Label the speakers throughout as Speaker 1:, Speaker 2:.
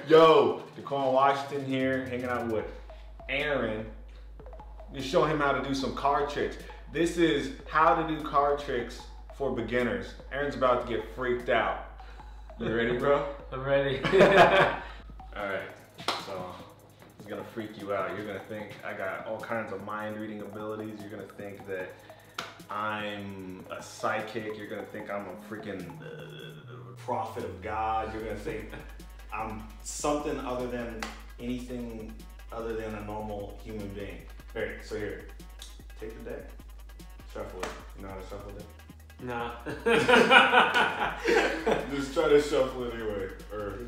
Speaker 1: Yo, Dequan Washington here, hanging out with Aaron. To show him how to do some card tricks. This is how to do card tricks for beginners. Aaron's about to get freaked out. You ready, bro?
Speaker 2: I'm ready.
Speaker 1: Alright, so it's gonna freak you out. You're gonna think I got all kinds of mind reading abilities. You're gonna think that I'm a psychic. You're gonna think I'm a freaking prophet of God. You're gonna think I'm something other than anything other than a normal human being. Alright, so here, take the deck, shuffle it. You know how to shuffle it?
Speaker 2: Nah.
Speaker 1: Just try to shuffle it anyway, or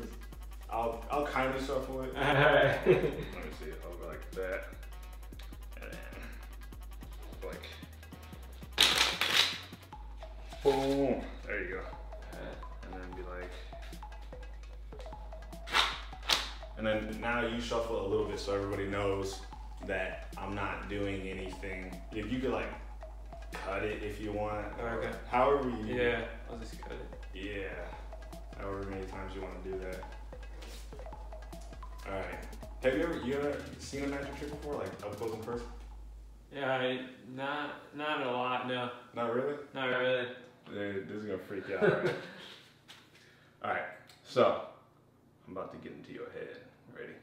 Speaker 1: I'll kind of shuffle it.
Speaker 2: Alright.
Speaker 1: Let me see. I'll go like that, and then like boom. There you go. And then be like, and then now you shuffle a little bit so everybody knows that I'm not doing anything. If you could like cut it if you want.
Speaker 2: Okay.
Speaker 1: However you.
Speaker 2: Yeah, I'll just cut it.
Speaker 1: Yeah. However many times you want to do that. All right. Have you ever seen a magic trick before, like up close and personal?
Speaker 2: Yeah, not a lot. No.
Speaker 1: Not really.
Speaker 2: Not really.
Speaker 1: This is gonna freak you out. Right? All right. So I'm about to get into your head. Ready?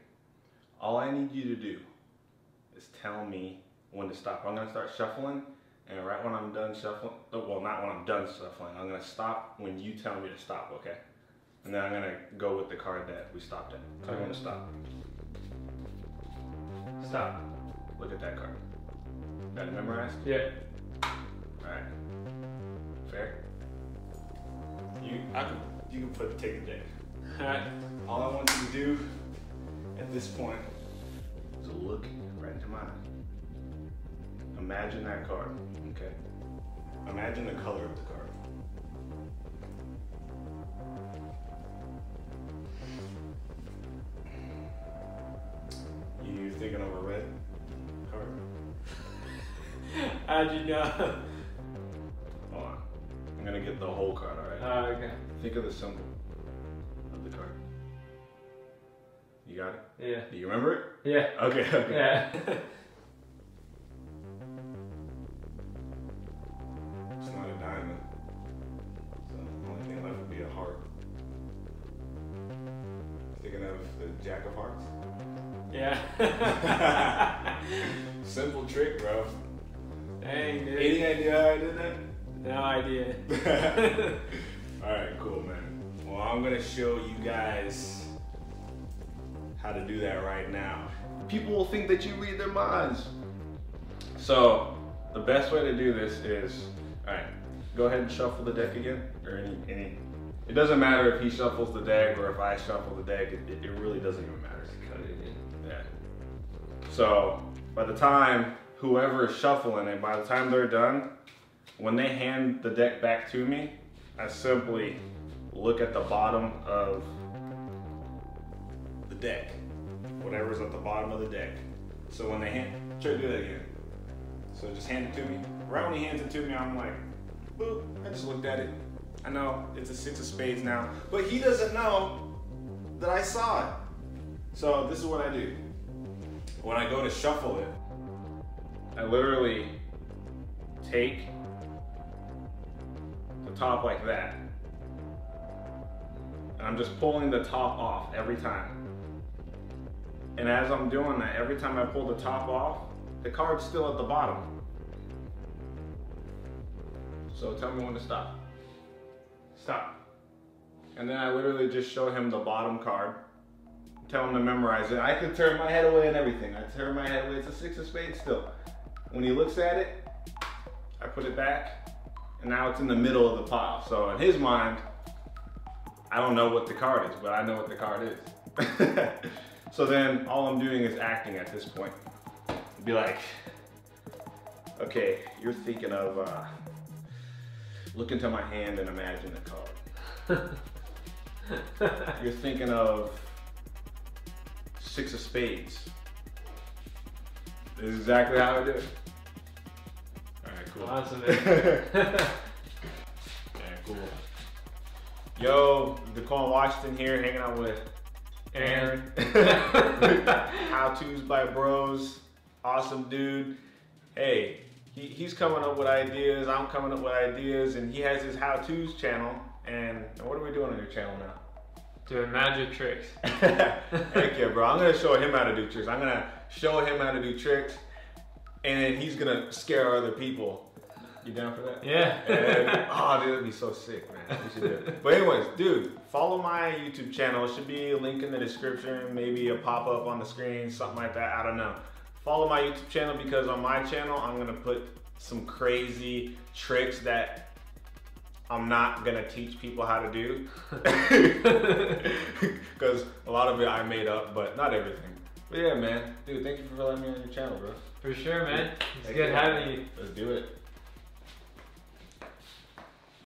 Speaker 1: All I need you to do is tell me when to stop. I'm gonna start shuffling, and right when I'm done shuffling, well, not when I'm done shuffling, I'm gonna stop when you tell me to stop, okay? And then I'm gonna go with the card that we stopped at. Tell me when to stop. Stop. Look at that card. Got it memorized?
Speaker 2: Yeah.
Speaker 1: All right. Fair? You can take the deck.
Speaker 2: Alright.
Speaker 1: All I want you to do at this point is look right into my eye. Imagine that card, okay? Imagine the color of the card. You thinking of a red card?
Speaker 2: How'd you know?
Speaker 1: Hold on. I'm gonna get the whole card, alright?
Speaker 2: Oh, okay.
Speaker 1: Think of the symbol of the card. You got it?
Speaker 2: Yeah.
Speaker 1: Do you remember it?
Speaker 2: Yeah.
Speaker 1: Okay, okay.
Speaker 2: Yeah.
Speaker 1: It's not a diamond. So the only thing left would be a heart. Thinking of the Jack of Hearts?
Speaker 2: Yeah.
Speaker 1: Simple trick, bro.
Speaker 2: Dang, dude.
Speaker 1: Any idea how I did that?
Speaker 2: No idea.
Speaker 1: Alright, cool, man. Well, I'm gonna show you guys how to do that right now. People will think that you read their minds. So, the best way to do this is, alright, go ahead and shuffle the deck again, or any. It doesn't matter if he shuffles the deck or if I shuffle the deck, it really doesn't even matter.
Speaker 2: Cut it in.
Speaker 1: Yeah. So, by the time whoever is shuffling it, by the time they're done, when they hand the deck back to me, I simply look at the bottom of the deck. Whatever's at the bottom of the deck. So when they try to do that again. So just hand it to me. Right when he hands it to me, I'm like, boop, I just looked at it. I know it's a 6 of spades now, but he doesn't know that I saw it. So this is what I do. When I go to shuffle it, I literally take the top like that. And I'm just pulling the top off every time. And as I'm doing that, every time I pull the top off, the card's still at the bottom. So tell me when to stop. Stop. And then I literally just show him the bottom card. Tell him to memorize it. I could turn my head away and everything. I turn my head away, it's a 6 of spades still. When he looks at it, I put it back, and now it's in the middle of the pile. So in his mind, I don't know what the card is, but I know what the card is. So then all I'm doing is acting at this point. Be like, okay, you're thinking of, look into my hand and imagine the card. You're thinking of 6 of spades. This is exactly how I do it. Alright, cool.
Speaker 2: Awesome, man.
Speaker 1: Yeah, cool. Yo, Dequan Washington here, hanging out with
Speaker 2: Aaron.
Speaker 1: How To's by Bros. Awesome dude. Hey, he's coming up with ideas. I'm coming up with ideas, and he has his How To's channel. And what are we doing on your channel now?
Speaker 2: Doing magic tricks.
Speaker 1: Heck yeah, bro. I'm gonna show him how to do tricks. I'm gonna show him how to do tricks, and then he's gonna scare other people. You down for that?
Speaker 2: Yeah.
Speaker 1: And, oh, dude, that'd be so sick, man. We should do it. But anyways, dude, follow my YouTube channel. It should be a link in the description, maybe a pop-up on the screen, something like that. I don't know. Follow my YouTube channel, because on my channel, I'm gonna put some crazy tricks that I'm not gonna teach people how to do. Because a lot of it I made up, but not everything. But yeah, man. Dude, thank you for letting me on your channel, bro.
Speaker 2: For sure, man. It's
Speaker 1: Thank
Speaker 2: good
Speaker 1: you.
Speaker 2: having you.
Speaker 1: Let's do it.